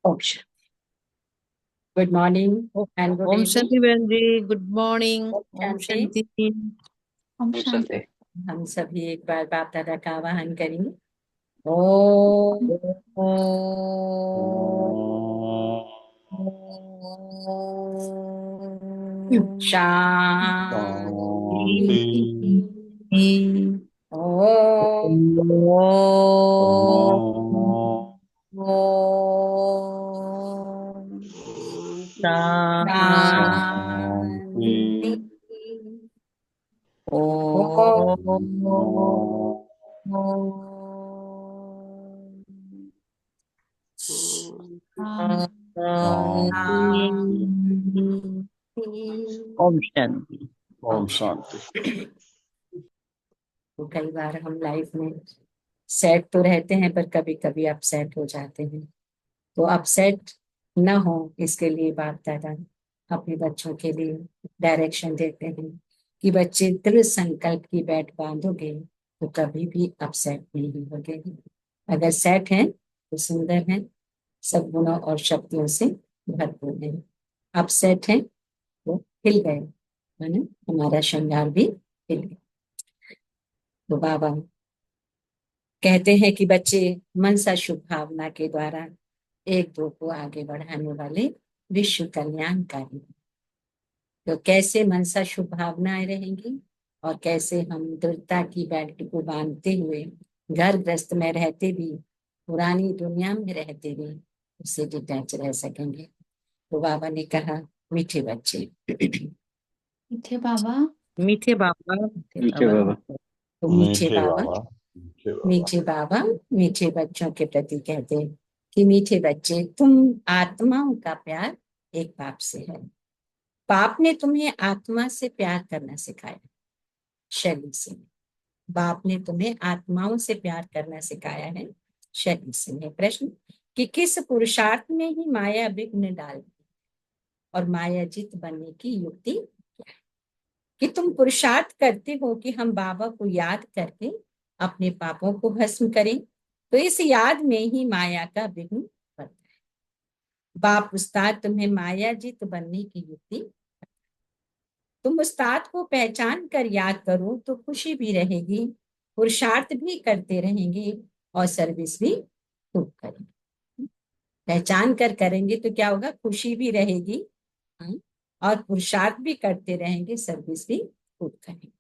Option. Good morning and good ओम evening. Shanti बहन ji, good morning. Om Om Shanti. शांति। ओम शांति। हम सभी एक बार बाप दादा का आवाहन करेंगे। ओम शांति। ओम शांति। ओम शांति। ओम शांति। तो कई बार हम लाइफ में सेट तो रहते हैं, पर कभी कभी अपसेट हो जाते हैं। तो अपसेट न हो, इसके लिए बाप दादा अपने बच्चों के लिए डायरेक्शन देते हैं कि बच्चे दृढ़ संकल्प की बैठ बांधोगे तो कभी भी अपसेट नहीं होगे। अगर सेट हैं तो सुंदर हैं, सब गुणों और शक्तियों से भरपूर हैं। अपसेट हैं तो हिल गए, माने हमारा श्रृंगार भी हिल गया। तो बाबा कहते हैं कि बच्चे मनसा शुभ भावना के द्वारा एक दो को आगे बढ़ाने वाले विश्व कल्याणकारी। तो कैसे मनसा शुभ भावनाएं रहेंगी और कैसे हम दृढ़ता की बेल्ट को बांधते हुए घर ग्रस्त में रहते भी, पुरानी दुनिया में रहते भी उससे डिटैच रह सकेंगे। तो बाबा ने कहा, मीठे बच्चे, मीठे बाबा। मीठे बाबा। मीठे बाबा। तो मीठे मीठे बाबा, बाबा। मीठे बाबा। मीठे बाबा मीठे बच्चों के प्रति कहते हैं कि मीठे बच्चे, तुम आत्माओं का प्यार एक बाप से है। बाप ने तुम्हें आत्मा से प्यार करना सिखाया, शरीर से नहीं। बाप ने तुम्हें आत्माओं से प्यार करना सिखाया है, शरीर से नहीं। प्रश्न कि किस पुरुषार्थ में ही माया विघ्न डाल दी और माया जीत बनने की युक्ति क्या है? कि तुम पुरुषार्थ करते हो कि हम बाबा को याद करके अपने पापों को भस्म करें, तो इस याद में ही माया का विघ्न बनता है। बाप उस्ताद तुम्हें माया जीत बनने की युक्ति, तुम उस्ताद को पहचान कर याद करो तो खुशी भी रहेगी, पुरुषार्थ भी करते रहेंगे और सर्विस भी खूब करेंगे। पहचान कर करेंगे तो क्या होगा, खुशी भी रहेगी, हाँ, और पुरुषार्थ भी करते रहेंगे, सर्विस भी खूब करेंगे।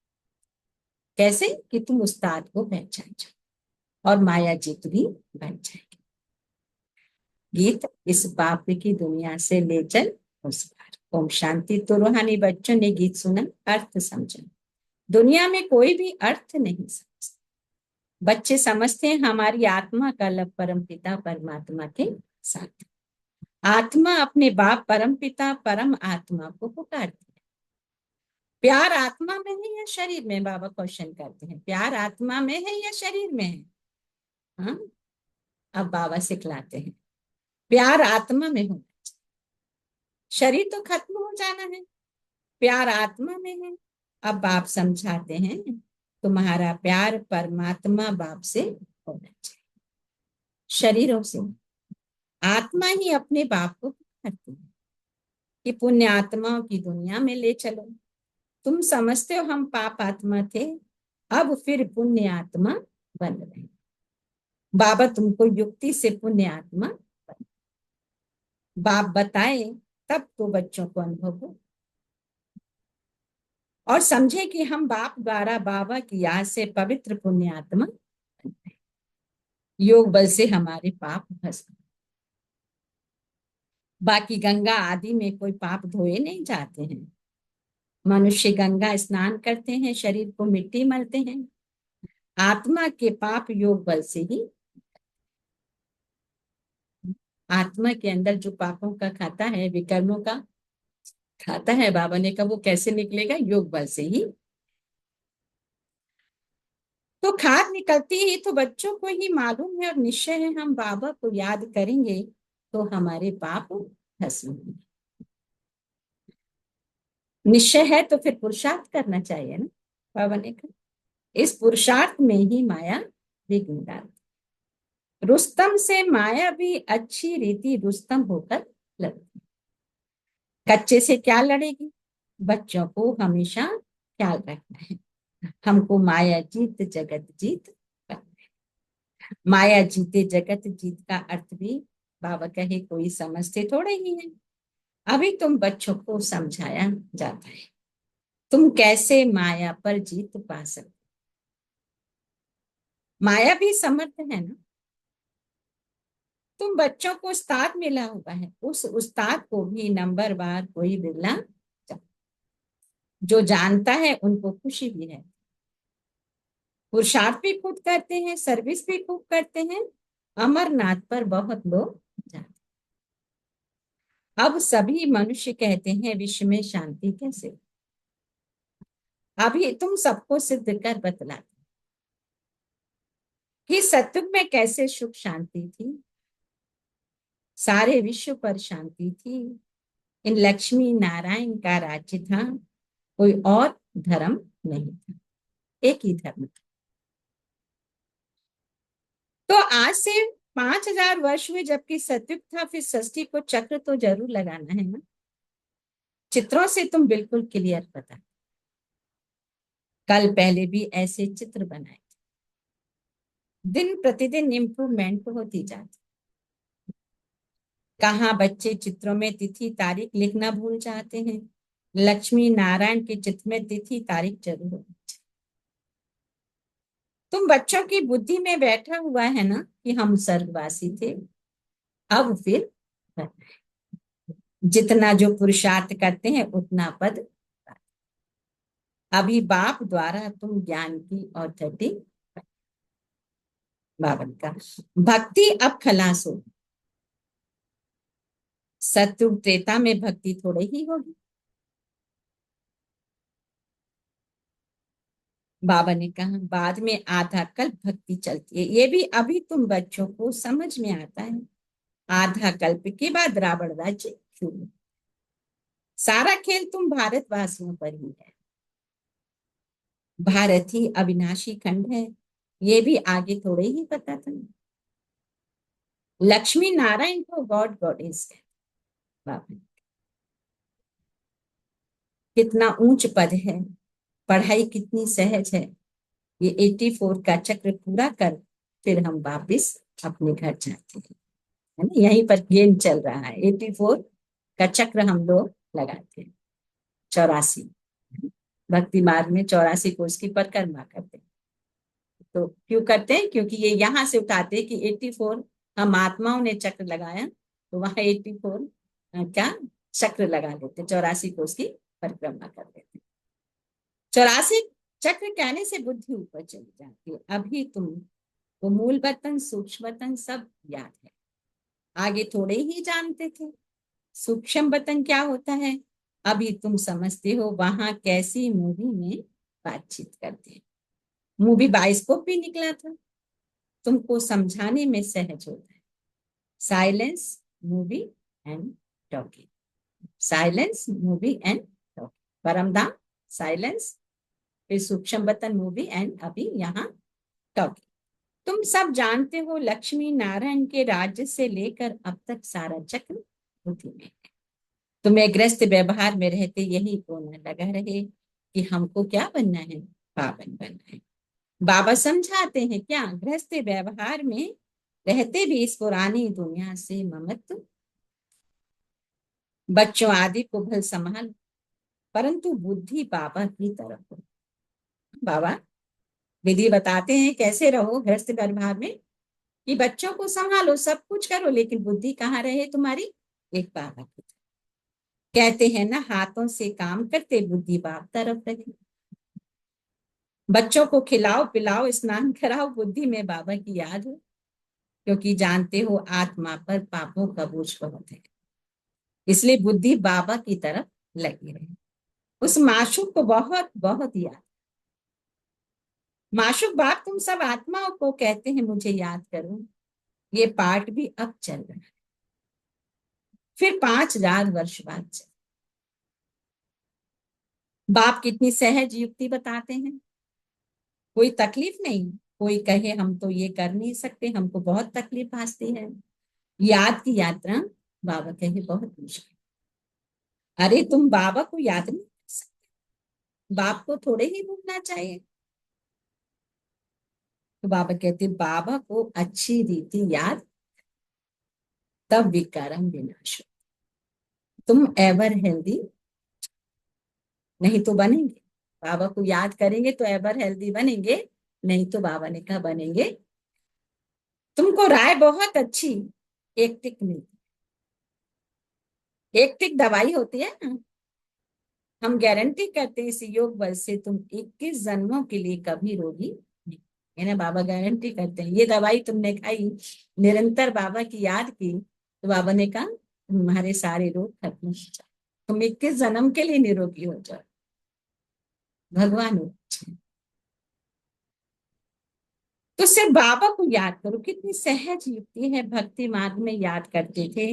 कैसे कि तुम उस्ताद को पहचान जाओ और माया जीत भी बन जाएगी। गीत इस पाप की दुनिया से ले चल उस पार। ओम शांति। तो रूहानी बच्चों ने गीत सुना, अर्थ समझा। दुनिया में कोई भी अर्थ नहीं समझता। बच्चे समझते हैं हमारी आत्मा का लब परम पिता परमात्मा के साथ। आत्मा अपने बाप परम पिता परम आत्मा को पुकारती है। प्यार आत्मा में है या शरीर में? बाबा क्वेश्चन करते हैं, प्यार आत्मा में है या शरीर में है? हाँ, अब बाबा सिखलाते हैं, प्यार आत्मा में होना चाहिए, शरीर तो खत्म हो जाना है, प्यार आत्मा में है। अब बाप समझाते हैं, तुम्हारा प्यार परमात्मा बाप से होना चाहिए, शरीरों से। आत्मा ही अपने बाप को पुकारती है कि पुण्य आत्माओं की दुनिया में ले चलो। तुम समझते हो हम पाप आत्मा थे, अब फिर पुण्य आत्मा बन रहे। बाबा तुमको युक्ति से पुण्य आत्मा बन, बाप बताए तब तो बच्चों को अनुभव हो और समझे कि हम बाप द्वारा बाबा की याद से पवित्र पुण्य आत्मा बन रहे। योग बल से हमारे पाप भस्म। बाकी गंगा आदि में कोई पाप धोए नहीं जाते हैं। मनुष्य गंगा स्नान करते हैं, शरीर को मिट्टी मलते हैं। आत्मा के पाप योग बल से ही, आत्मा के अंदर जो पापों का खाता है, विकर्मों का खाता है, बाबा ने कहा वो कैसे निकलेगा, योग बल से ही। तो खाद निकलती ही तो बच्चों को ही मालूम है और निश्चय है, हम बाबा को याद करेंगे तो हमारे पाप भस्म होंगे। निश्चय है तो फिर पुरुषार्थ करना चाहिए ना। बाबा ने कहा इस पुरुषार्थ में ही माया विघ्न डालती। रुस्तम से माया भी अच्छी रीति रुस्तम होकर लड़ती। कच्चे से क्या लड़ेगी? बच्चों को हमेशा ख्याल रखना है, हमको माया जीत जगत जीत। माया जीते जगत जीत का अर्थ भी बाबा कहे कोई समझते थोड़े ही है। अभी तुम बच्चों को समझाया जाता है तुम कैसे माया पर जीत पा सकते। माया भी समर्थ है ना। तुम बच्चों को उस्ताद मिला हुआ है, उस उस्ताद को भी नंबर बार कोई मिलना जो जानता है उनको खुशी भी है। पुरुषार्थ भी खुद करते हैं, सर्विस भी खूब करते हैं। अमरनाथ पर बहुत लोग जाते। अब सभी मनुष्य कहते हैं विश्व में शांति कैसे। अभी तुम सबको सिद्ध कर बतलाते कि सत्युग में कैसे सुख शांति थी, सारे विश्व पर शांति थी। इन लक्ष्मी नारायण का राज्य था, कोई और धर्म नहीं था, एक ही धर्म था। तो आज से 5000 वर्ष हुए जबकि सत्युग था, फिर षष्ठी को चक्र तो जरूर लगाना है ना। चित्रों से तुम बिल्कुल क्लियर बता। कल पहले भी ऐसे चित्र बनाए, दिन प्रतिदिन इम्प्रूवमेंट होती जाती। कहाँ बच्चे चित्रों में तिथि तारीख लिखना भूल जाते हैं, लक्ष्मी नारायण के चित्र में तिथि तारीख जरूर होनी चाहिए। तुम बच्चों की बुद्धि में बैठा हुआ है ना कि हम स्वर्गवासी थे। अब फिर जितना जो पुरुषार्थ करते हैं उतना पद। अभी बाप द्वारा तुम ज्ञान की ऑथोरिटी। बावन का भक्ति अब खलास हो। सत्युग त्रेता में भक्ति थोड़े ही होगी। बाबा ने कहा बाद में आधा कल्प भक्ति चलती है। ये भी अभी तुम बच्चों को समझ में आता है। आधा कल्प के बाद रावण राज्य शुरू। सारा खेल तुम भारतवासियों पर ही है। भारत ही अविनाशी खंड है, ये भी आगे थोड़े ही पता था। लक्ष्मी नारायण को गॉड गॉडेस है। बाबा कितना ऊंच पद है, पढ़ाई कितनी सहज है। ये 84 का चक्र पूरा कर फिर हम वापिस अपने घर जाते हैं, है ना। यहीं पर गेम चल रहा है। 84 का चक्र हम लोग लगाते हैं। 84 भक्ति मार्ग में 84 को उसकी परिक्रमा करते हैं। तो क्यों करते हैं? क्योंकि ये यहाँ से उठाते हैं कि 84 हम आत्माओं ने चक्र लगाया, तो वहां 84 क्या चक्र लगा लेते, 84 को उसकी परिक्रमा कर देते। 84 चक्र कहने से बुद्धि ऊपर चली जाती है। अभी तुम वो मूल वतन सूक्ष्म वतन सब याद है, आगे थोड़े ही जानते थे। सूक्ष्म वतन क्या होता है अभी तुम समझते हो। वहां कैसी मूवी में बातचीत करते हैं। मूवी बाइस्कोप भी निकला था, तुमको समझाने में सहज होता है। Silence movie and talking, silence movie and talking. परमधाम साइलेंस, फिर सूक्ष्म वतन मूवी एंड अभी यहाँ टॉकिंग। तुम सब जानते हो लक्ष्मी नारायण के राज्य से लेकर अब तक सारा चक्र बुद्धि में है। तुम्हें गृहस्थ व्यवहार में रहते यही कोना लगा रहे कि हमको क्या बनना है, पावन बनना है। बाबा समझाते हैं क्या गृहस्थ व्यवहार में रहते भी इस पुरानी दुनिया से ममत्व। बच्चों आदि को भल संभाल, परंतु बुद्धि बाबा की तरफ हो। बाबा विधि बताते हैं कैसे रहो गृहस्थ व्यवहार में, कि बच्चों को संभालो, सब कुछ करो, लेकिन बुद्धि कहाँ रहे तुम्हारी, एक बाबा की तरफ। कहते हैं ना हाथों से काम करते बुद्धि बाप तरफ रहे। बच्चों को खिलाओ पिलाओ स्नान कराओ, बुद्धि में बाबा की याद हो, क्योंकि जानते हो आत्मा पर पापों का बोझ बहुत है। इसलिए बुद्धि बाबा की तरफ लगी रहे। उस माशूक को बहुत बहुत याद। माशूक बाप तुम सब आत्माओं को कहते हैं मुझे याद करो। ये पाठ भी अब चल रहा है, फिर 5000 वर्ष बाद चल। बाप कितनी सहज युक्ति बताते हैं, कोई तकलीफ नहीं, कोई कहे हम तो ये कर नहीं सकते, हमको बहुत तकलीफ आती है, याद की यात्रा बाबा कहे बहुत मुश्किल। अरे तुम बाबा को याद नहीं कर सकते, बाप को थोड़े ही भूलना चाहिए। तो बाबा कहते बाबा को अच्छी रीति याद, तब विकारम विनाश हो। तुम एवर हेल्दी नहीं तो बनेंगे, बाबा को याद करेंगे तो एवर हेल्दी बनेंगे, नहीं तो बाबा ने कहा बनेंगे। तुमको राय बहुत अच्छी, एक टिक मिलती, एक टिक दवाई होती है ना। हम गारंटी करते हैं इस योग बल से तुम 21 जन्मों के लिए कभी रोगी नहीं, है ना। बाबा गारंटी करते हैं ये दवाई तुमने खाई, निरंतर बाबा की याद की, तो बाबा ने कहा तुम्हारे सारे रोग खत्म हो जाए, तुम 21 जन्म के लिए निरोगी हो जाओ। भगवान अच्छे। तो सिर्फ बाबा को याद करो, कितनी सहज युक्ति है। भक्ति मार्ग में याद करते थे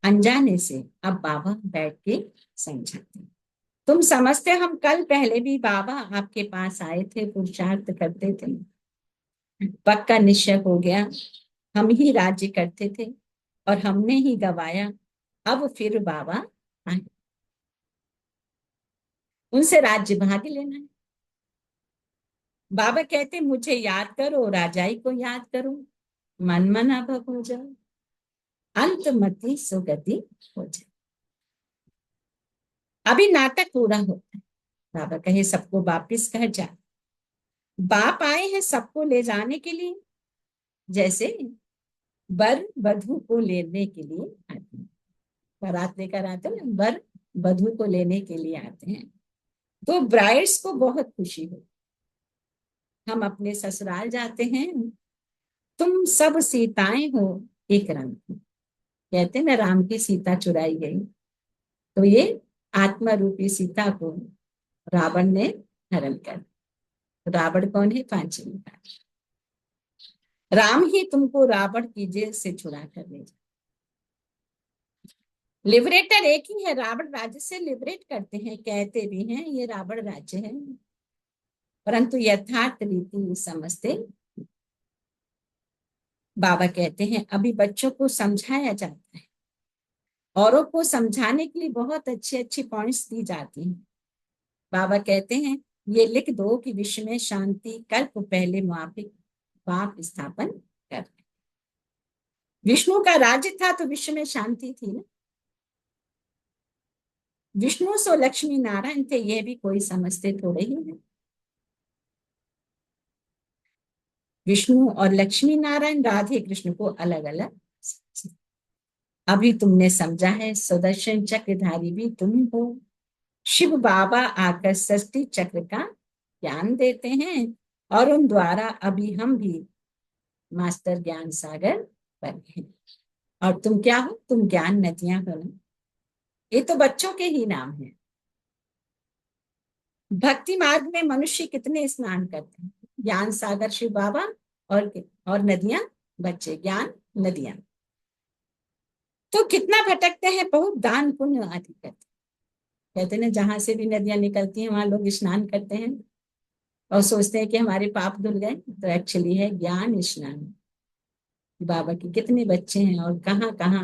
अनजाने से, अब बाबा बैठ के समझाते। तुम समझते हम कल पहले भी बाबा आपके पास आए थे, पुरुषार्थ करते थे, पक्का निश्चय हो गया हम ही राज्य करते थे और हमने ही गवाया, अब फिर बाबा आए, उनसे राज्य भाग लेना है। बाबा कहते मुझे याद करो, राजाई को याद करो, मन मन अब हो जाओ, अंत मति सुगति हो जाए। अभी नाटक पूरा होता है। बाबा कहे सबको वापिस कह जा, बाप आए हैं सबको ले जाने के लिए, जैसे वर वधु को लेने के लिए आते हैं, बारात लेकर आते हैं, वर वधु को लेने के लिए आते हैं। तो ब्राइड्स को बहुत खुशी हो, हम अपने ससुराल जाते हैं, तुम सब सीताएं हो एक रंग की। कहते हैं ना राम की सीता चुराई गई, तो ये आत्मा रूपी सीता को रावण ने हरण कर। रावण कौन है? पांचवी बार राम ही तुमको रावण की जेल से छुड़ा कर ले जाए। लिबरेटर एक ही है, रावण राज्य से लिबरेट करते हैं, कहते भी हैं ये रावण राज्य है, परंतु यथार्थ रीति समझते। बाबा कहते हैं अभी बच्चों को समझाया जाता है, औरों को समझाने के लिए बहुत अच्छी अच्छी पॉइंट्स दी जाती हैं। बाबा कहते हैं ये लिख दो कि विश्व में शांति कल्प पहले मुआफिक पाप स्थापन कर। विष्णु का राज्य था तो विश्व में शांति थी ना। विष्णु सो लक्ष्मी नारायण थे, ये भी कोई समझते थोड़े ही है। विष्णु और लक्ष्मी नारायण राधे कृष्ण को अलग अलग। अभी तुमने समझा है सुदर्शन चक्रधारी भी तुम हो। शिव बाबा आकर षष्ठी चक्र का ज्ञान देते हैं और उन द्वारा अभी हम भी मास्टर ज्ञान सागर बने हैं। और तुम क्या हो? तुम ज्ञान नदियां हो ना। ये तो बच्चों के ही नाम है। भक्ति मार्ग में मनुष्य कितने स्नान करते हैं? ज्ञान सागर शिव बाबा और नदियां बच्चे, ज्ञान नदियां। तो कितना भटकते हैं, बहुत दान पुण्य आदि करते हैं। कहते हैं जहां से भी नदियां निकलती हैं वहां लोग स्नान करते हैं और सोचते हैं कि हमारे पाप धुल गए, तो एक्चुअली है ज्ञान स्नान। बाबा के कितने बच्चे हैं और कहाँ कहाँ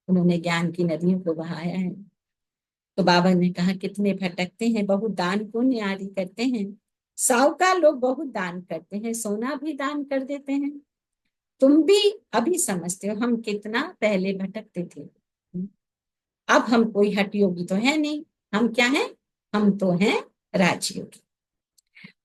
उन्होंने ज्ञान की नदियों को बहाया है। तो बाबा ने कहा कितने भटकते हैं, बहुत दान पुण्य आदि करते हैं। साहूकार लोग बहुत दान करते हैं, सोना भी दान कर देते हैं। तुम भी अभी समझते हो हम कितना पहले भटकते थे। अब हम कोई हठ योगी तो है नहीं, हम क्या हैं? हम तो हैं राजयोगी।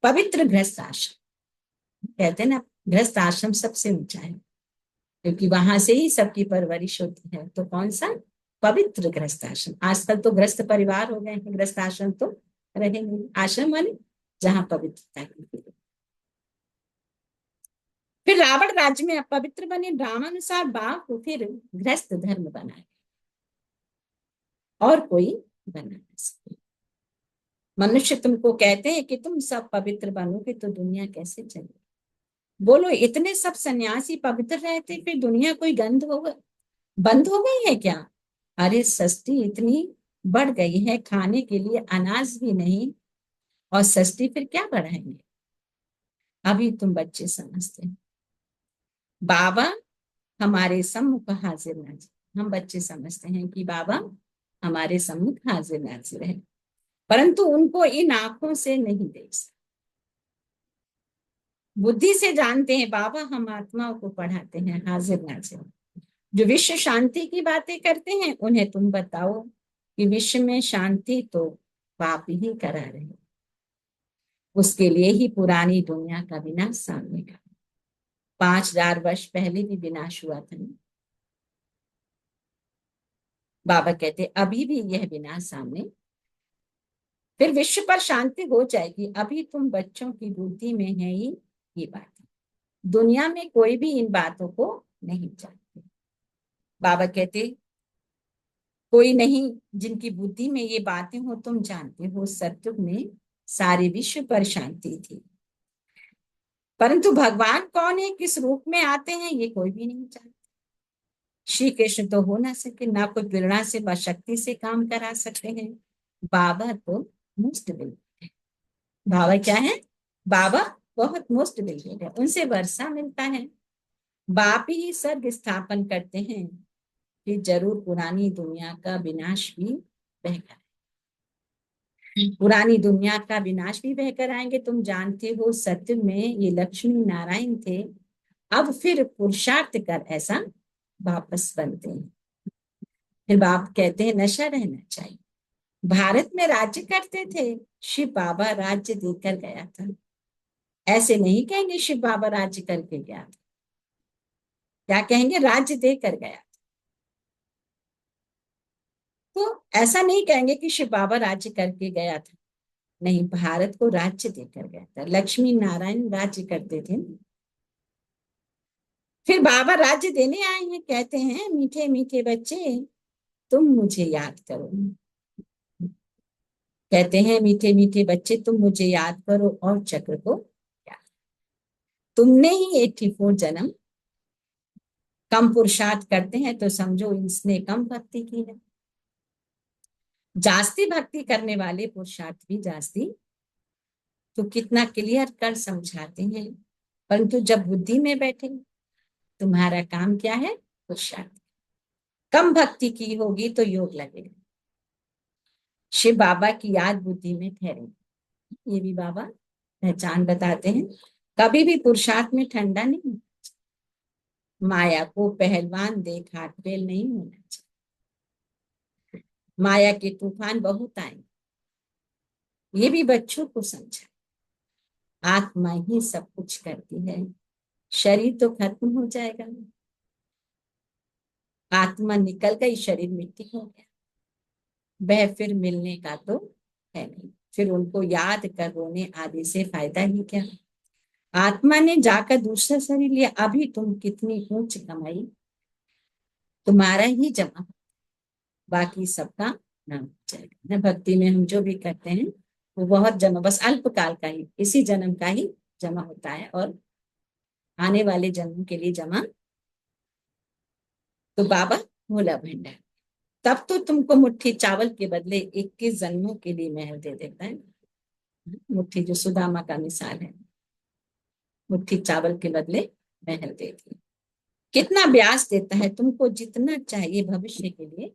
पवित्र गृहस्थ आश्रम, कहते हैं ना गृहस्थ आश्रम सबसे ऊंचा है, क्योंकि वहां से ही सबकी परवरिश होती है। तो कौन सा? पवित्र गृहस्थ आश्रम। आजकल तो गृहस्थ परिवार हो गए हैं, गृहस्थ आश्रम तो रहे नहीं। आश्रम माने जहां पवित्रता की। फिर रावण राज्य में अपवित्र बने, रामानुसार बाप को फिर गृहस्थ धर्म बनाए, और कोई बना नहीं सके। मनुष्य तुमको कहते हैं कि तुम सब पवित्र बनोगे तो दुनिया कैसे चलेगी? बोलो इतने सब सन्यासी पवित्र रहते, फिर दुनिया कोई गंध होगा, बंद हो गई है क्या? अरे सस्ती इतनी बढ़ गई है, खाने के लिए अनाज भी नहीं, और सस्ती फिर क्या बढ़ाएंगे? अभी तुम बच्चे समझते हो। बाबा हमारे सम्मुख हाजिर नाजिर, हम बच्चे समझते हैं कि बाबा हमारे सम्मुख हाजिर नाजिर है, परंतु उनको इन आंखों से नहीं देख सकते। बुद्धि से जानते हैं बाबा हम आत्माओं को पढ़ाते हैं हाजिर नाजिर। जो विश्व शांति की बातें करते हैं उन्हें तुम बताओ कि विश्व में शांति तो पाप ही करा रहे, उसके लिए ही पुरानी दुनिया का विनाश सामने का। 5000 वर्ष पहले भी विनाश हुआ था। बाबा कहते अभी भी यह विनाश सामने, फिर विश्व पर शांति हो जाएगी। अभी तुम बच्चों की बुद्धि में है ही ये बात, दुनिया में कोई भी इन बातों को नहीं जानते। बाबा कहते कोई नहीं जिनकी बुद्धि में ये बातें हो, तुम जानते हो सत्युग में सारे विश्व पर शांति थी, परंतु भगवान कौन है, किस रूप में आते हैं, ये कोई भी नहीं जानता। श्री कृष्ण तो हो ना सके, ना कोई प्रेरणा से व शक्ति से काम करा सकते हैं। बाबा तो मुफ्त बिल है। बाबा क्या है? बाबा बहुत मुफ्त बिल है, उनसे वर्षा मिलता है। बाप ही सर्ग स्थापन करते हैं कि जरूर पुरानी दुनिया का विनाश भी बहकर, पुरानी दुनिया का विनाश भी बहकर आएंगे। तुम जानते हो सत्य में ये लक्ष्मी नारायण थे, अब फिर पुरुषार्थ कर ऐसा वापस बनते हैं। फिर बाप कहते हैं नशा रहना चाहिए। भारत में राज्य करते थे, शिव बाबा राज्य देकर गया था। ऐसे नहीं कहेंगे शिव बाबा राज्य करके गया था, क्या कहेंगे? राज्य देकर गया। तो ऐसा नहीं कहेंगे कि शिव बाबा राज्य करके गया था, नहीं, भारत को राज्य देकर गया था। लक्ष्मी नारायण राज्य करते थे। फिर बाबा राज्य देने आए हैं, कहते हैं मीठे मीठे बच्चे तुम मुझे याद करो। कहते हैं मीठे मीठे बच्चे तुम मुझे याद करो और चक्र को याद। तुमने ही 84 जन्म कम पुरुषार्थ करते हैं तो समझो इसने कम भक्ति की है। जास्ती भक्ति करने वाले पुरुषार्थ भी जास्ती, तो कितना क्लियर कर समझाते हैं, परंतु जब बुद्धि में बैठे तुम्हारा काम क्या है? पुरुषार्थ। कम भक्ति की होगी तो योग लगेगा। शिव बाबा की याद बुद्धि में ठहरेगी, ये भी बाबा पहचान बताते हैं। कभी भी पुरुषार्थ में ठंडा नहीं, माया को पहलवान देख हाथ फेल नहीं होना चाहिए। माया के तूफान बहुत आए, ये भी बच्चों को समझा। आत्मा ही सब कुछ करती है, शरीर तो खत्म हो जाएगा। आत्मा निकल गई, शरीर मिट्टी हो गया, वह फिर मिलने का तो है नहीं। फिर उनको याद कर रोने आदि से फायदा ही क्या? आत्मा ने जाकर दूसरा शरीर लिया, अभी तुम कितनी ऊंच कमाई तुम्हारा ही जमा, बाकी सबका नाम हो जाएगा। न भक्ति में हम जो भी करते हैं वो बहुत जमा, बस अल्पकाल का ही, इसी जन्म का ही जमा होता है, और आने वाले जन्म के लिए जमा तो बाबा भोला भंडार। तब तो तुमको मुट्ठी चावल के बदले 21 जन्मों के लिए महल दे देता है। मुट्ठी जो सुदामा का मिसाल है, मुट्ठी चावल के बदले महल देती है। कितना ब्याज देता है, तुमको जितना चाहिए भविष्य के लिए,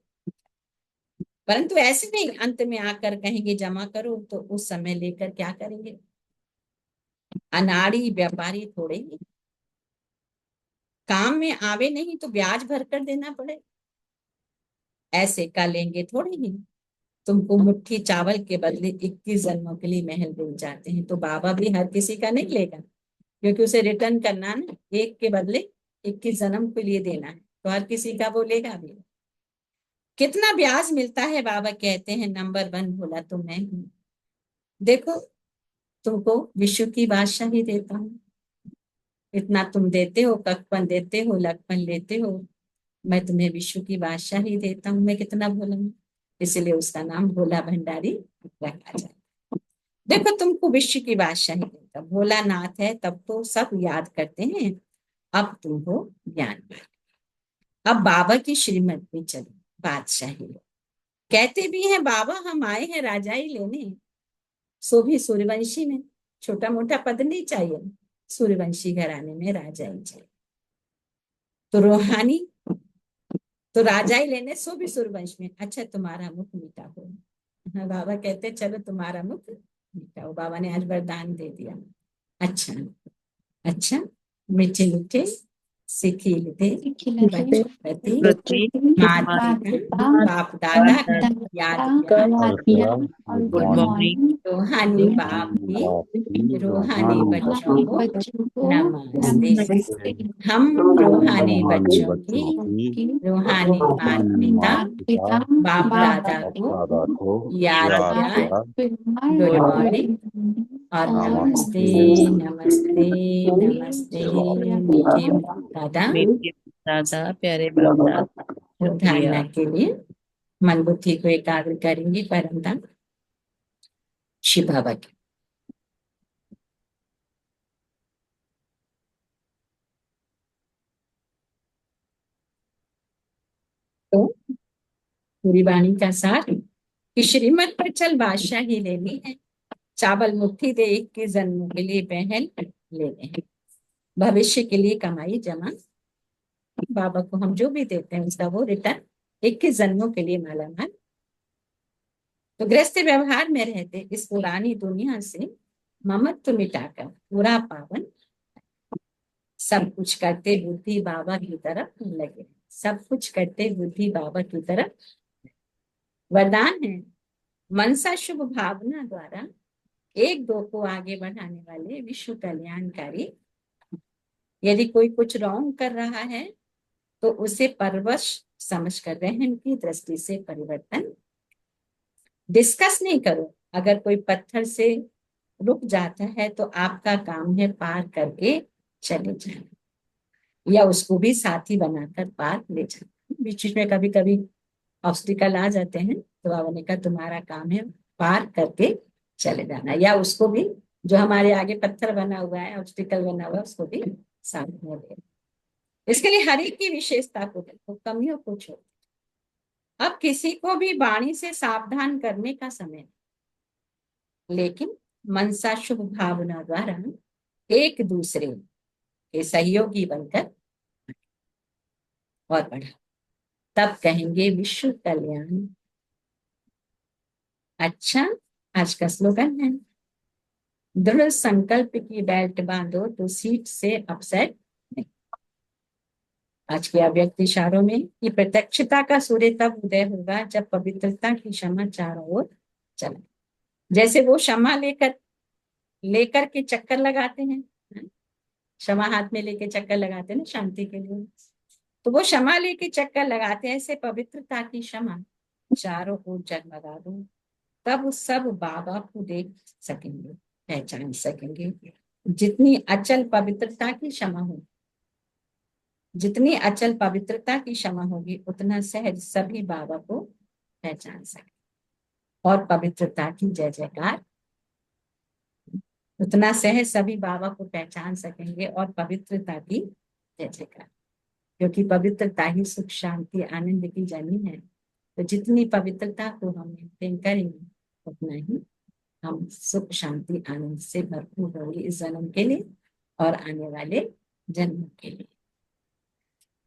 परंतु ऐसे नहीं अंत में आकर कहेंगे जमा करो, तो उस समय लेकर क्या करेंगे? अनाड़ी व्यापारी थोड़े ही, काम में आवे नहीं तो ब्याज भर कर देना पड़े, ऐसे का लेंगे थोड़े ही। तुमको मुट्ठी चावल के बदले 21 जन्मों के लिए महल मिल जाते हैं, तो बाबा भी हर किसी का नहीं लेगा, क्योंकि उसे रिटर्न करना ना, एक के बदले 21 जन्म के लिए देना है, तो हर किसी का वो लेगा भी। कितना ब्याज मिलता है? बाबा कहते हैं नंबर 1 भोला तो मैं हूं। देखो तुमको विश्व की बादशाही देता हूँ, इतना तुम देते हो, कखपन देते हो, लखपन लेते हो, मैं तुम्हें विश्व की बादशाही देता हूँ। मैं कितना भोला हूँ, इसलिए उसका नाम भोला भंडारी रखा जाए। देखो तुमको विश्व की बादशाही देता, भोलानाथ है तब तो सब याद करते हैं, अब तुम हो ज्ञान। अब बाबा की श्रीमत में चलो, बादशाही लो। कहते भी हैं बाबा हम आए हैं राजाई लेने, सो भी सूर्यवंशी में, छोटा मोटा पद नहीं चाहिए, सूर्यवंशी घराने में राजाई चाहिए। तो रूहानी तो राजाई लेने सो भी सूर्यवंश में। अच्छा तुम्हारा मुख मीठा हो। हाँ, बाबा कहते चलो तुम्हारा मुख मीठा हो। बाबा ने आज वरदान दे दिया। अच्छा अच्छा, मीठे मीठे सिखिलते बच्चों प्रति पृथ्वी माता माता बाप दादा दादा याद प्यार गुड मॉर्निंग रूहानी बाप की रूहानी बच्चों को नमस्ते। हम रूहानी बच्चों की रूहानी माता पिता बाप दादा को याद प्यार गुड मॉर्निंग और नमस्ते नमस्ते नमस्ते मीठे दादा। मेरे दादा प्यारे बाप दादा धारणा के लिए मन बुद्धि को एकाग्र करेंगे परमधाम शिव बाबा के। तो पूरी वाणी का सार कि श्रीमत पर चल बादशाही लेनी है, चावल मुट्ठी दे 21 जन्मों के लिए पहल लेने हैं, भविष्य के लिए कमाई जमा। बाबा को हम जो भी देते हैं उसका वो रिटर्न 21 जन्मों के लिए मालामाल। तो गृहस्थ व्यवहार में रहते इस पुरानी दुनिया से ममत्व मिटाकर पूरा पावन सब कुछ करते बुद्धि बाबा की तरफ लगे। सब कुछ करते बुद्धि बाबा की तरफ। वरदान है मनसा शुभ भावना द्वारा एक दो को आगे बढ़ाने वाले विश्व कल्याणकारी। यदि कोई कुछ रॉन्ग कर रहा है तो उसे परवश समझकर रहम की दृष्टि से परिवर्तन। डिस्कस नहीं करो। अगर कोई पत्थर से रुक जाता है तो आपका काम है पार करके चले जाना या उसको भी साथी बनाकर पार ले जाना। बीच में कभी कभी ऑब्स्टिकल आ जाते हैं तो बाबा ने कहा तुम्हारा काम है पार करके चले जाना या उसको भी जो हमारे आगे पत्थर बना हुआ है ऑब्स्टिकल बना हुआ है उसको भी साथ में ले। इसके लिए हर एक की विशेषता को देखो, कमियों को छोड़ो। अब किसी को भी वाणी से सावधान करने का समय, लेकिन मनसा शुभ भावना द्वारा एक दूसरे के सहयोगी बनकर और बढ़ा, तब कहेंगे विश्व कल्याण। अच्छा, आज का स्लोगन है दृढ़ संकल्प की बेल्ट बांधो तो सीट से अपसेट नहीं। आज के अव्यक्त इशारों में कि प्रत्यक्षता का सूर्य तब उदय होगा जब पवित्रता की क्षमा चारों ओर चले। जैसे वो क्षमा लेकर लेकर के चक्कर लगाते हैं, क्षमा हाथ में लेके चक्कर लगाते हैं ना शांति के लिए, तो वो क्षमा लेके चक्कर लगाते हैं। ऐसे पवित्रता की क्षमा चारों ओर जगमगा दो, तब सब बाबा को देख सकेंगे, पहचान सकेंगे। जितनी अचल पवित्रता की क्षमा होगी, जितनी अचल पवित्रता की क्षमा होगी उतना सहज सभी बाबा को पहचान सके और पवित्रता की जय जयकार। उतना सहज सभी बाबा को पहचान सकेंगे और पवित्रता की जय जयकार, क्योंकि पवित्रता ही सुख शांति आनंद की जर्नी है। तो जितनी पवित्रता को हम मेंटेन करेंगे उतना ही हम सुख शांति आनंद से भरपूर होंगे इस जन्म के लिए और आने वाले जन्म के लिए।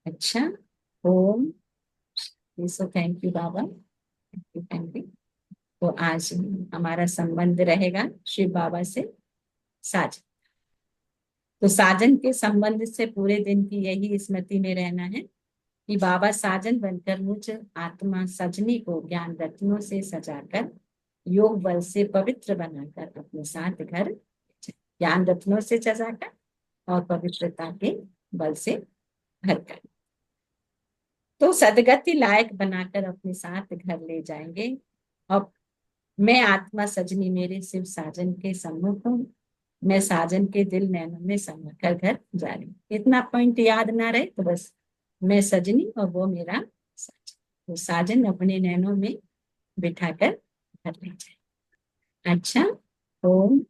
अच्छा, ओम। So thank you Baba, thank you. तो आज हमारा संबंध रहेगा शिव बाबा से साजन। तो साजन के संबंध से पूरे दिन की यही स्मृति में रहना है कि बाबा साजन बनकर मुझ आत्मा सजनी को ज्ञान रत्नों से सजाकर योग बल से पवित्र बनाकर अपने साथ घर, ज्ञान रत्नों से सजाकर और पवित्रता के बल से घर कर, तो सदगति लायक बनाकर अपने साथ घर ले जाएंगे। और मैं आत्मा सजनी मेरे शिव साजन के सम्मुख हूँ, मैं साजन के दिल नैनों में समा कर घर जा रही हूँ। इतना पॉइंट याद ना रहे तो बस मैं सजनी और वो मेरा साजन, तो साजन अपने नैनों में बिठाकर घर ले जाए। अच्छा, ओम।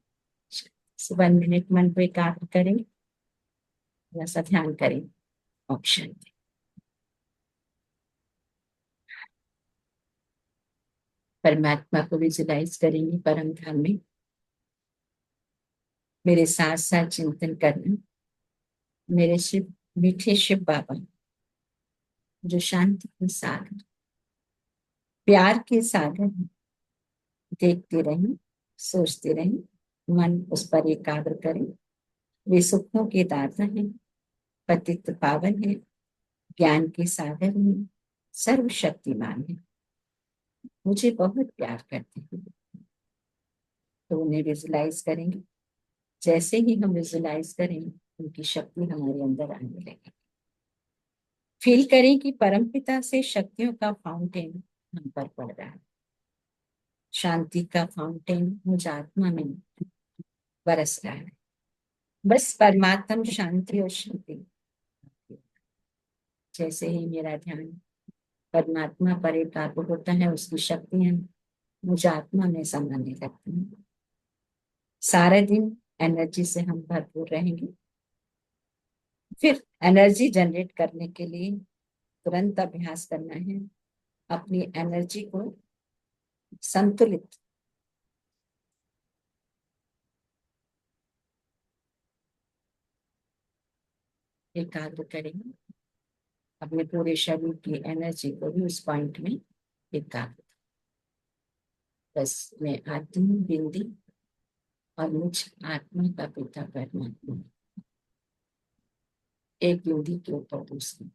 1 मिनट मन को एकाग्र करें, थोड़ा सा ध्यान करें। ऑप्शन परमात्मा को विजुलाइज करेंगे परम धाम में। मेरे साथ साथ चिंतन करना मेरे शिव, मीठे शिव बाबा, जो शांति के सागर, प्यार के सागर हैं। देखते रहें, सोचते रहें, मन उस पर एकाग्र करें। वे सुखों के दाता हैं, पतित पावन है, ज्ञान के सागर हैं, सर्वशक्तिमान है, मुझे बहुत प्यार करते हैं। तो उन्हें विजुलाइज करेंगे। जैसे ही हम विजुलाइज करेंगे, उनकी शक्ति हमारे अंदर आने लगेगी। फील करें कि परमपिता से शक्तियों का फाउंटेन हम पर पड़ रहा है। शांति का फाउंटेन मुझ आत्मा में बरस रहा है। बस परमात्म शांति और शांति। जैसे ही मेरा ध्यान परमात्मा पर एकाग्र होता है, उसकी शक्तियां मुझ आत्मा में समाने लगती हैं। सारे दिन एनर्जी से हम भरपूर रहेंगे। फिर एनर्जी जनरेट करने के लिए तुरंत अभ्यास करना है, अपनी एनर्जी को संतुलित, एकाग्र करेंगे। अपने पूरे शरीर की एनर्जी को भी उस पॉइंट में एकाग्र। बस मैं आती हूँ बिंदी, और मुझ आत्मा का पिता परमात्मा एक बिंदी के ऊपर दूसरी,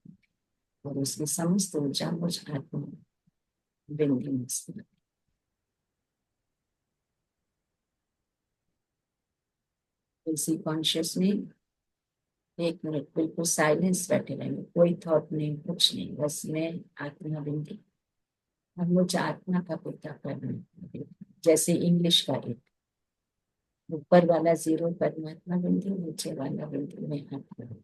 और उसकी समस्त ऊर्जा मुझ आत्मा बिंदी में स्थित। इसी कॉन्शियस में 1 मिनट बिल्कुल साइलेंस बैठे रहेंगे, कोई थॉट नहीं, कुछ नहीं, बस मैं आत्मा बिंदी और मुझ आत्मा का पिता परमात्मा। जैसे इंग्लिश का एक, ऊपर वाला 0 परमात्मा बिंदी, नीचे वाला बिंदी में आत्मा।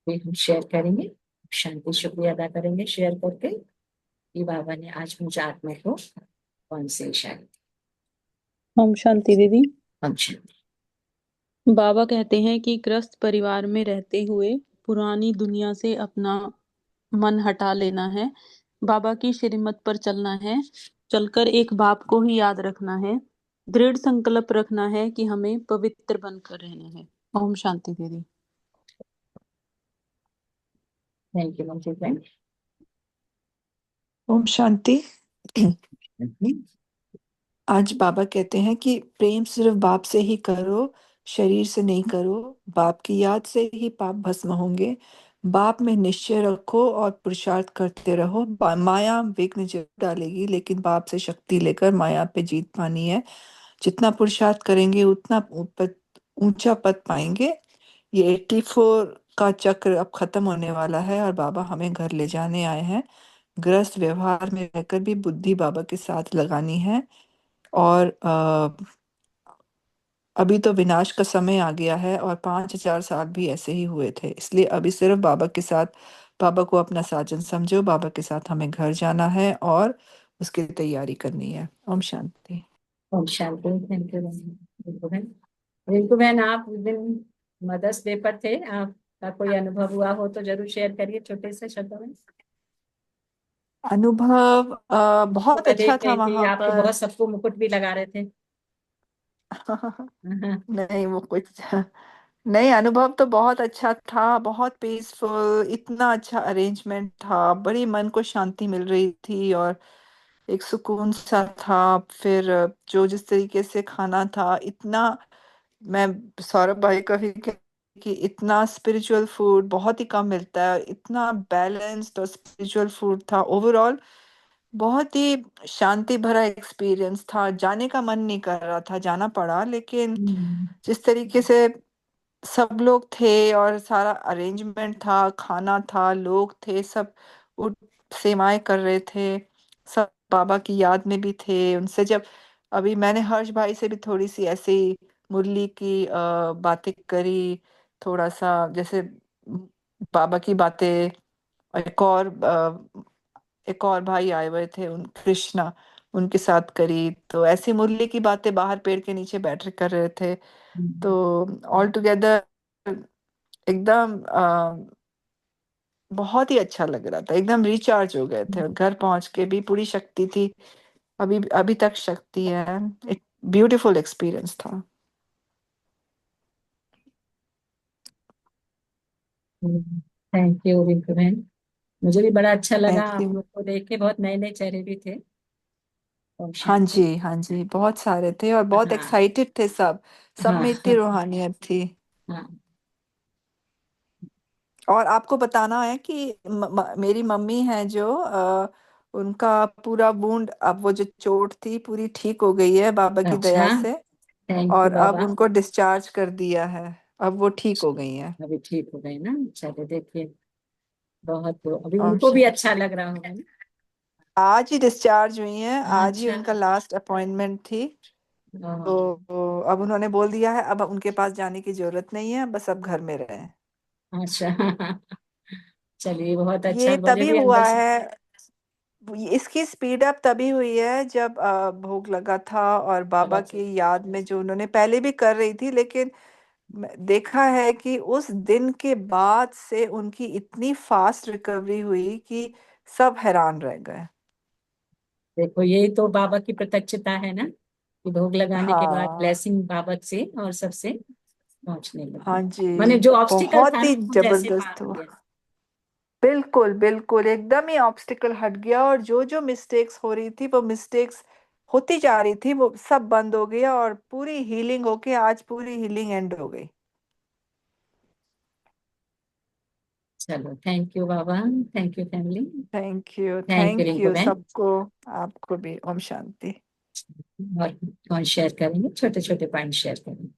फिर हम शेयर करेंगे, शांति शुक्रिया अदा करेंगे शेयर करके कि बाबा ने आज मुझे आत्मा को कौन से इशारे। ओम शांति दीदी। हम शांति। बाबा कहते हैं कि ग्रस्त परिवार में रहते हुए पुरानी दुनिया से अपना मन हटा लेना है, बाबा की श्रीमत पर चलना है, चलकर एक बाप को ही याद रखना है, दृढ़ संकल्प रखना है कि हमें पवित्र बनकर रहना है। ओम शांति दीदी। Thank you Manju friend. ओम शांति। आज बाबा कहते हैं कि प्रेम सिर्फ बाप से ही करो, शरीर से नहीं करो। बाप की याद से ही पाप भस्म होंगे। बाप में निश्चय रखो और पुरुषार्थ करते रहो। माया विघ्न जरूर डालेगी, लेकिन बाप से शक्ति लेकर माया पे जीत पानी है। जितना पुरुषार्थ करेंगे उतना ऊंचा पद पाएंगे। ये 84 का चक्र अब खत्म होने वाला है और बाबा हमें घर ले जाने आए हैं। गृहस्थ व्यवहार में रहकर भी बुद्धि बाबा के साथ लगानी है। और अभी तो विनाश का समय आ गया है और 5000 साल भी ऐसे ही हुए थे, इसलिए अभी सिर्फ बाबा के साथ, बाबा को अपना साजन समझो। बाबा के साथ हमें घर जाना है और उसकी तैयारी करनी है। ओम शांति। ओम शांति। थैंक यू रिंकू बहन। रिंकू बहन, आप उस दिन मदर्स डे पर थे, आपका कोई अनुभव हुआ हो तो जरूर शेयर करिए छोटे से शब्दों में। अनुभव तो बहुत मैं अच्छा देख था रही थी वहां आप तो पर। बहुत सबको मुकुट भी लगा रहे थे। हाँ, नहीं वो कुछ नहीं, अनुभव तो बहुत अच्छा था, बहुत पीसफुल, इतना अच्छा अरेंजमेंट था, बड़ी मन को शांति मिल रही थी और एक सुकून सा था। फिर जो जिस तरीके से खाना था, इतना, मैं सौरभ भाई का भी कि इतना स्पिरिचुअल फूड बहुत ही कम मिलता है, इतना बैलेंस्ड और स्पिरिचुअल फूड था। ओवरऑल बहुत ही शांति भरा एक्सपीरियंस था। जाने का मन नहीं कर रहा था, जाना पड़ा, लेकिन हम्म। जिस तरीके से सब लोग थे और सारा अरेंजमेंट था, खाना था, लोग थे, सब उठ सेवाएं कर रहे थे, सब बाबा की याद में भी थे। उनसे जब अभी मैंने हर्ष भाई से भी थोड़ी सी ऐसे ही मुरली की बातें करी, थोड़ा सा जैसे बाबा की बातें। एक और भाई आए हुए थे, उन कृष्णा, उनके साथ करी, तो ऐसी मुरली की बातें बाहर पेड़ के नीचे बैठ कर रहे थे। तो ऑल टुगेदर एकदम बहुत ही अच्छा लग रहा था, एकदम रिचार्ज हो गए थे। और घर पहुंच के भी पूरी शक्ति थी, अभी अभी तक शक्ति है। एक ब्यूटीफुल एक्सपीरियंस था। थैंक यू रिंकू बहन, मुझे भी बड़ा अच्छा लगा थैंक आप यू। लोग को देख के, बहुत नए नए चेहरे भी थे। ओम हाँ शांति। जी, हाँ जी, बहुत सारे थे और बहुत हाँ एक्साइटेड थे सब। सब हाँ में इतनी रूहानियत थी। हाँ। और आपको बताना है कि मेरी मम्मी है जो उनका पूरा वुंड, अब वो जो चोट थी पूरी ठीक हो गई है बाबा की दया अच्छा, से। थैंक यू और अब बाबा। उनको डिस्चार्ज कर दिया है, अब वो ठीक हो गई है। अभी ठीक हो गए ना, चलो देखिए, बहुत अभी ओम उनको भी अच्छा शांति। लग रहा होगा ना। आज ही डिस्चार्ज हुई हैं, आज ही अच्छा। उनका लास्ट अपॉइंटमेंट थी। हाँ, तो अब उन्होंने बोल दिया है अब उनके पास जाने की जरूरत नहीं है, बस अब घर में रहें। अच्छा। चलिए बहुत अच्छा, ये मुझे तभी भी अंदर हुआ से। है, इसकी स्पीड अप तभी हुई है जब भोग लगा था और बाबा बहुत की याद में जो उन्होंने पहले भी कर रही थी, लेकिन देखा है कि उस दिन के बाद से उनकी इतनी फास्ट रिकवरी हुई कि सब हैरान रह गए। देखो, यही तो बाबा की प्रत्यक्षता है ना, कि भोग लगाने के बाद हाँ, ब्लेसिंग बाबा से और सबसे पहुंचने हाँ लगी। जी, माने जो ऑब्स्टिकल था बहुत ना, ही वो जैसे जबरदस्त पार हो हुआ। गया। बिल्कुल बिल्कुल, एकदम ही ऑब्स्टिकल हट गया और जो जो मिस्टेक्स हो रही थी वो मिस्टेक्स होती जा रही थी, वो सब बंद हो गया और पूरी हीलिंग होके आज पूरी हीलिंग एंड हो गई। चलो, thank you Baba, thank you family. Thank you thank Rinku you बहन। सबको। आपको भी ओम शांति। और कौन शेयर करेंगे, छोटे छोटे पॉइंट शेयर करेंगे।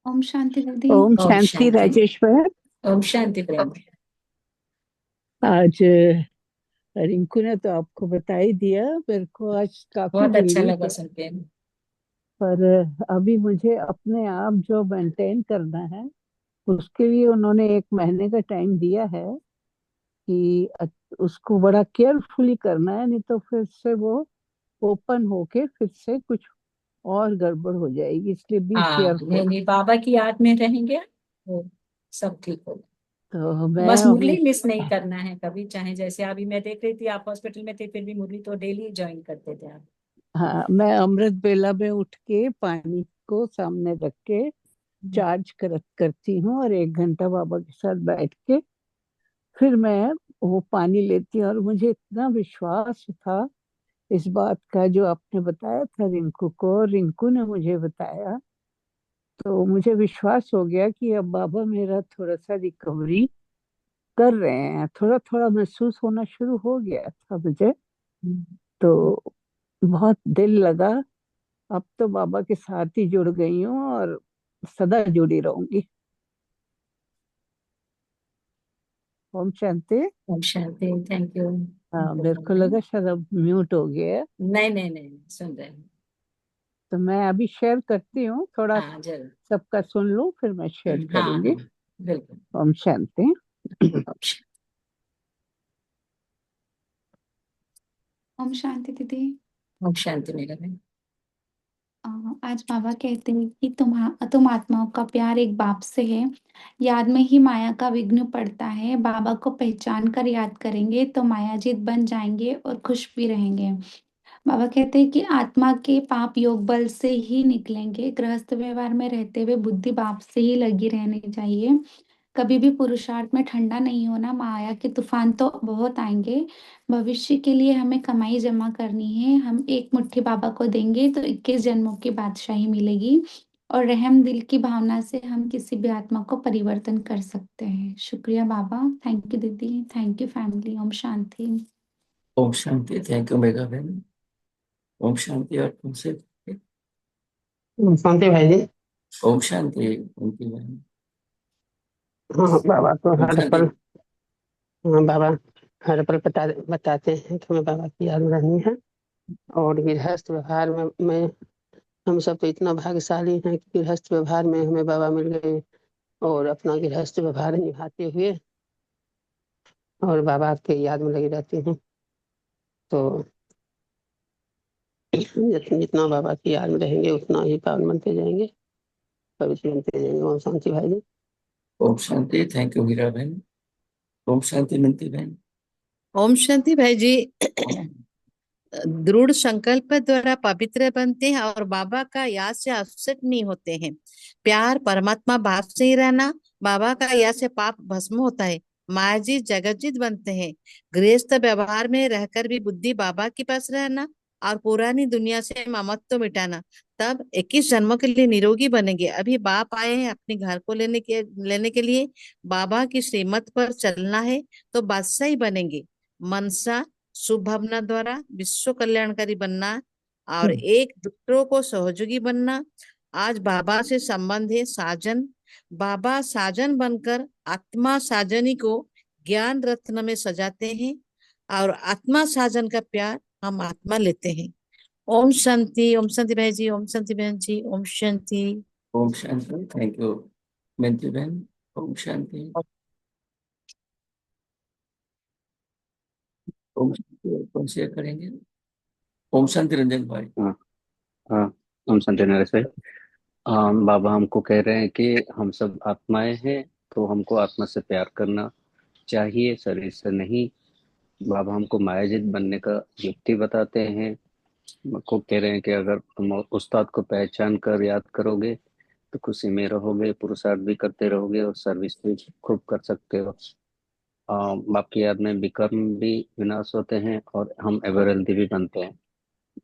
ओम शांति दीदी। ओम ओम शांति शांति। राजेश्वर। ओम शांति प्रेम। आज रिंकू ने तो आपको बता ही दिया, मेरे को आज काफी बहुत अच्छा रिलीफ लगा है। सुन के। पर अभी मुझे अपने आप जो मेंटेन करना है, उसके लिए उन्होंने 1 महीने का टाइम दिया है कि उसको बड़ा केयरफुली करना है, नहीं तो फिर से वो ओपन होके फिर से कुछ और गड़बड़ हो जाएगी, इसलिए बी हाँ, नहीं केयरफुल। नहीं, बाबा की याद में रहेंगे तो सब ठीक होगा। तो मैं बस अभी मुरली मिस नहीं करना है कभी, चाहे जैसे अभी मैं देख रही थी आप हॉस्पिटल में थे, फिर भी मुरली तो डेली ज्वाइन करते थे आप। हाँ, मैं अमृत बेला में उठ के पानी को सामने रख के चार्ज करती हूँ और 1 घंटा बाबा के साथ बैठ के फिर मैं वो पानी लेती हूँ। और मुझे इतना विश्वास था इस बात का जो आपने बताया था रिंकू को, और रिंकू ने मुझे बताया, तो मुझे विश्वास हो गया कि अब बाबा मेरा थोड़ा सा रिकवरी कर रहे हैं, थोड़ा थोड़ा महसूस होना शुरू हो गया था मुझे। तो बहुत दिल लगा। अब तो बाबा के साथ ही जुड़ गई हूँ और सदा जुड़ी रहूंगी। ओम शांति। ओम शांति, थैंक यू। हाँ, मेरे को लगा शायद अब म्यूट हो गया है। नहीं नहीं नहीं, सुन रहे हैं। तो मैं अभी शेयर करती हूँ, थोड़ा हाँ जरूर। सबका सुन लूँ फिर मैं शेयर हाँ करूंगी। हाँ, बिल्कुल। ओम शांति। ओम शांति। ओम शांति दीदी। ओम शांति मेरा बहन। अ, आज बाबा कहते हैं कि तुम आत्माओं का प्यार एक बाप से है। याद में ही माया का विघ्न पड़ता है। बाबा को पहचान कर याद करेंगे तो मायाजीत बन जाएंगे और खुश भी रहेंगे। बाबा कहते हैं कि आत्मा के पाप योग बल से ही निकलेंगे। गृहस्थ व्यवहार में रहते हुए बुद्धि बाप से ही लगी रहनी चाहिए। कभी भी पुरुषार्थ में ठंडा नहीं होना, माया के तूफान तो बहुत आएंगे। भविष्य के लिए हमें कमाई जमा करनी है। हम एक मुट्ठी बाबा को देंगे तो 21 जन्मों की बादशाही मिलेगी। और रहम दिल की भावना से हम किसी भी आत्मा को परिवर्तन कर सकते हैं। शुक्रिया बाबा। थैंक यू दीदी। Thank you family. ओम शांति। ओम शांति, थैंक यू मेगा बहन। ओम शांति। और तुमसे शांति भाई जी। ओम शांति उनकी बहन। हाँ बाबा तो ओम हर शांति। पल, हाँ बाबा हर पल बताते हैं कि हमें बाबा की याद में रहनी है। और गृहस्थ व्यवहार में हम सब तो इतना भाग्यशाली हैं कि गृहस्थ व्यवहार में हमें बाबा मिल गए, और अपना गृहस्थ व्यवहार निभाते हुए और बाबा के याद में लगे रहते हैं। तो जितना बाबा की याद में रहेंगे उतना ही पावन बनते जाएंगे, पवित्र बनते जाएंगे। ओम शांति भाई जी। ओम शांति। थैंक यू मीरा बहन। ओम शांति मिनती बहन। ओम शांति भाई जी। दृढ़ संकल्प द्वारा पवित्र बनते हैं और बाबा का याद से अपसेट नहीं होते हैं। प्यार परमात्मा बाप से ही रहना, बाबा का याद से पाप भस्म होता है। माया जी जगतजीत बनते हैं। गृहस्थ व्यवहार में रहकर भी बुद्धि बाबा के पास रहना और पुरानी दुनिया से ममत्व मिटाना, तब 21 जन्मों के लिए निरोगी बनेंगे। अभी बाप आए हैं अपने घर को लेने के लिए, बाबा की श्रीमत पर चलना है तो बादशाह ही बनेंगे। मनसा शुभ भावना द्वारा विश्व कल्याणकारी बनना और एक दूसरों को सहयोगी बनना। आज बाबा से संबंध है साजन। बाबा साजन बनकर आत्मा साजनी को ज्ञान रत्न में सजाते हैं और आत्मा साजन का प्यार हम आत्मा लेते हैं। ओम शांति। ओम शांति भाई जी। ओम शांति बहन जी। ओम शांति। ओम शांति। थैंक यू मिनती बहन। ओम शांति। ओम शांति कौन शेयर करेंगे? ओम शांति रंजन भाई। हाँ हाँ। ओम शांति नरेश भाई। बाबा हमको कह रहे हैं कि हम सब आत्माएं हैं, तो हमको आत्मा से प्यार करना चाहिए, शरीर से नहीं। बाबा हमको मायाजित बनने का युक्ति बताते हैं। हमको कह रहे हैं कि अगर तुम उस्ताद को पहचान कर याद करोगे तो खुशी में रहोगे, पुरुषार्थ भी करते रहोगे और सर्विस भी खूब कर सकते हो। बाप की याद में विकर्म भी विनाश होते हैं और हम एवर हेल्दी भी बनते हैं।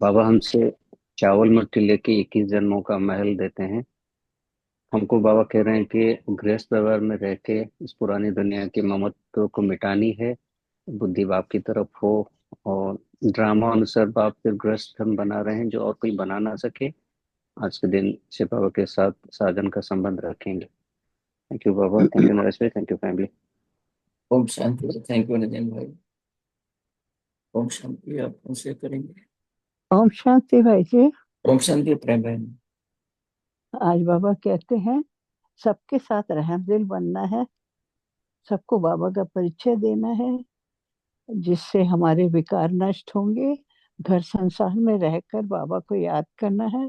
बाबा हमसे चावल मिट्टी लेके 21 जन्मों का महल देते हैं। हमको बाबा कह रहे हैं कि गृहस्थ व्यवहार में रह के इस पुरानी दुनिया की ममत्व को मिटानी है, बुद्धि बाप की तरफ हो। और ड्रामा अनुसार बाप फिर गृहस्थ हम बना रहे हैं जो और कोई बना ना सके। आज के दिन से बाबा के साथ साजन का संबंध रखेंगे। Thank you Baba. Thank you Naresh भाई। Thank you family. ओम शांति। थैंक यू रंजन भाई। ओम शांति आप कौन शेयर करेंगे? ओम शांति भाई जी। ओम शांति प्रेम बहन। आज बाबा कहते हैं सबके साथ रहमदिल बनना है, सबको बाबा का परिचय देना है, जिससे हमारे विकार नष्ट होंगे। घर संसार में रहकर बाबा को याद करना है।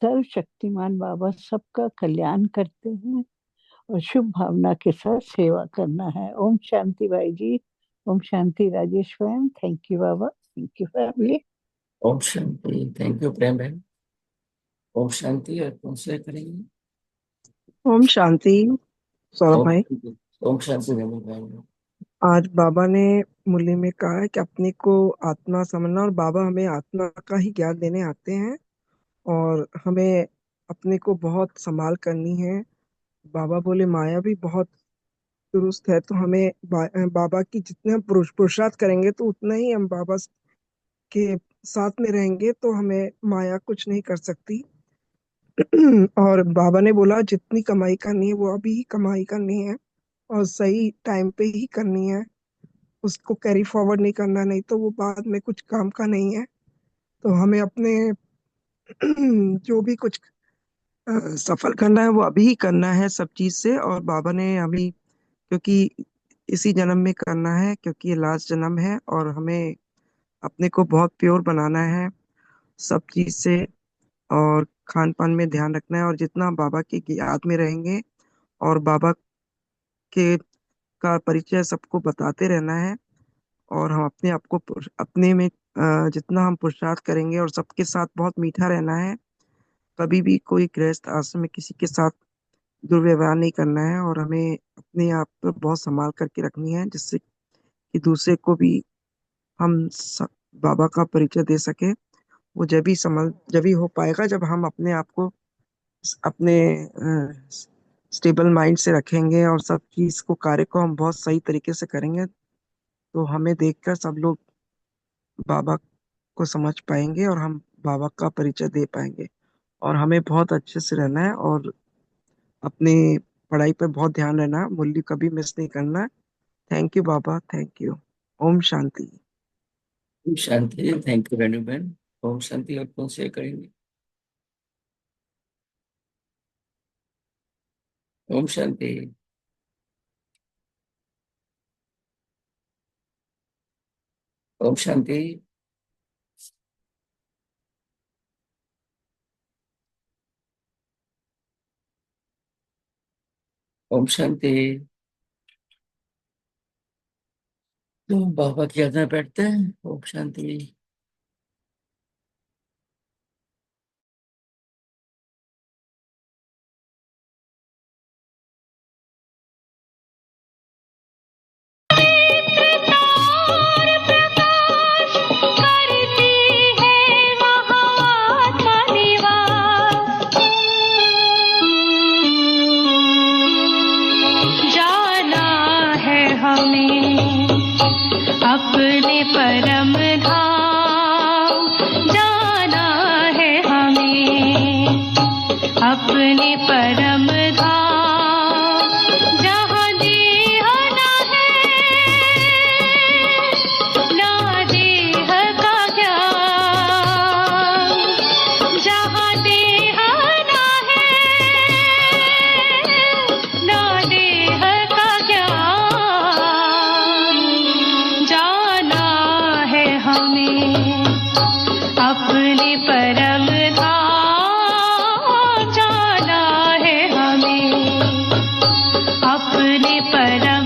सर्वशक्तिमान बाबा सबका कल्याण करते हैं और शुभ भावना के साथ सेवा करना है। ओम शांति भाई जी। ओम शांति राजेश बहन। Thank you Baba. Thank you family. ओम शांति। थैंक यू प्रेम बहन। ओम शांति और कौन शेयर करेंगे? ओम शांति सौरभ ओम भाई। शांति। ओम शांति रंजन भाई। आज बाबा ने मुरली में कहा है कि अपने को आत्मा समझना, और बाबा हमें आत्मा का ही ज्ञान देने आते हैं और हमें अपने को बहुत संभाल करनी है। बाबा बोले माया भी बहुत दुरुस्त है, तो हमें बाबा की जितने हम पुरुषार्थ करेंगे तो उतना ही हम बाबा के साथ में रहेंगे, तो हमें माया कुछ नहीं कर सकती। और बाबा ने बोला जितनी कमाई करनी है वो अभी ही कमाई करनी है और सही टाइम पे ही करनी है, उसको कैरी फॉरवर्ड नहीं करना, नहीं तो वो बाद में कुछ काम का नहीं है। तो हमें अपने जो भी कुछ सफल करना है वो अभी ही करना है सब चीज से। और बाबा ने अभी, क्योंकि इसी जन्म में करना है, क्योंकि ये लास्ट जन्म है और हमें अपने को बहुत प्योर बनाना है सब चीज से। और खान पान में ध्यान रखना है, और जितना बाबा की याद में रहेंगे और बाबा के का परिचय सबको बताते रहना है। और हम अपने आप को अपने में जितना हम पुरुषार्थ करेंगे और सबके साथ बहुत मीठा रहना है। कभी भी कोई गृहस्थ आश्रम में किसी के साथ दुर्व्यवहार नहीं करना है, और हमें अपने आप पर बहुत संभाल करके रखनी है, जिससे कि दूसरे को भी हम बाबा का परिचय दे सके। वो जब ही हो पाएगा जब हम अपने आप को अपने स्टेबल माइंड से रखेंगे और सब चीज को कार्य को हम बहुत सही तरीके से करेंगे, तो हमें देखकर सब लोग बाबा को समझ पाएंगे और हम बाबा का परिचय दे पाएंगे। और हमें बहुत अच्छे से रहना है और अपनी पढ़ाई पर बहुत ध्यान रहना, मूल्य कभी मिस नहीं करना। Thank you Baba, thank you. ओम शांति। ओम शांति। थैंक यू रेणु बहन। ओम शांति। और कौन शेयर करेंगे? ओम शांति। ओम शांति। ओम शांति। तो बाबा की याद में बैठते हैं। ओम शांति। जाना है हमें अपने परम धाम, जाना है हमें अपने परम धाम, जहाँ देह ना है ना देह का ज्ञान, जहाँ देह ना है ना देह का ज्ञान, जाना है हमें अपने परम धाम, जाना है हमें अपने परम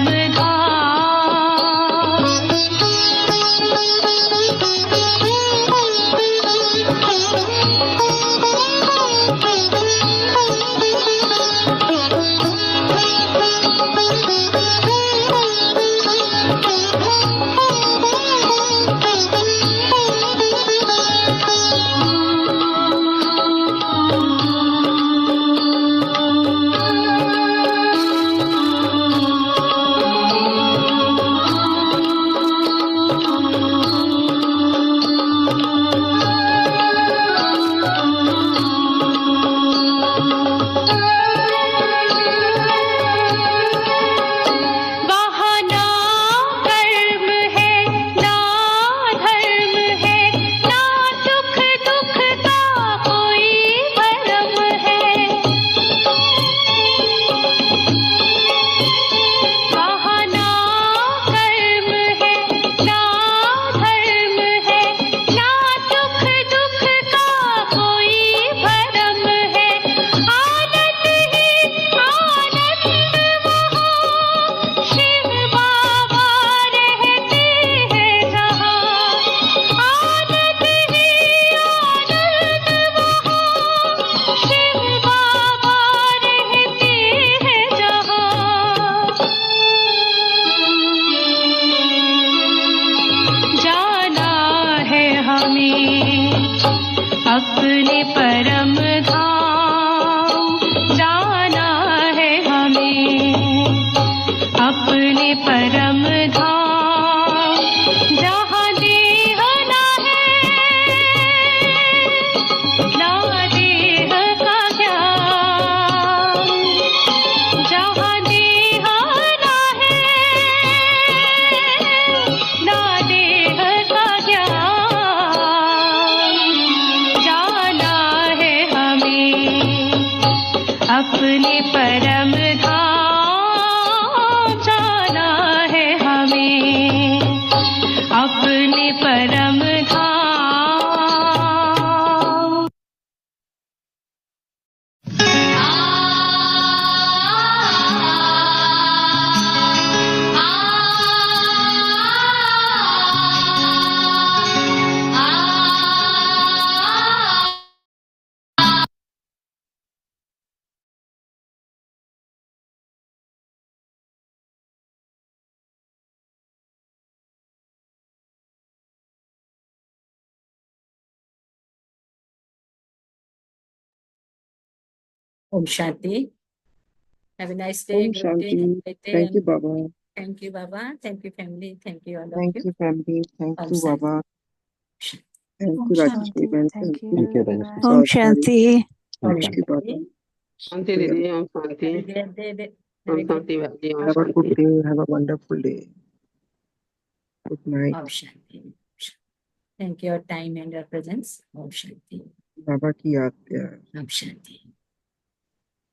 वहाँ ना कर्म है ना धर्म है, ना सुख दुख का कोई भरम है, वहाँ ना कर्म है ना धर्म है, ना सुख दुख का कोई भरम है, आनंद ही आनंद वहाँ शिव बाबा रहते हैं जहाँ, आनंद ही आनंद वहाँ शिव बाबा रहते हैं जहाँ, जाना है हमें अपने परम धाम, जाना है हमें अपने परम धाम, जहाँ देह ना है ना देह का ज्ञान, जहाँ देह ना है ना देह का ज्ञान, जाना है हमें अपने परम धाम, जाना है हमें अपने परम धाम। ओम शांति। Have a nice day. ओम गुड डे। शांति। Thank you Baba. Thank you Baba. Thank you family. Thank you all of thank you. You family. Thank ओम यू शांति। बाबा। थैंक ओम यू शांति। राजेश्वरी बहन। Thank thank you you thank you everyone. Rajeshwari. ओम शांति। ओम थैंक यू बाबा। शांति। शांति दीदी, ओम शांति। Have a great day. Have Om a good शांति भाई, ओम Have a good Shanti. day. Have a wonderful day. Good night. Om Shanti. Thank you your time and your presence. Om Shanti. बाबा की याद प्यार। Om Shanti.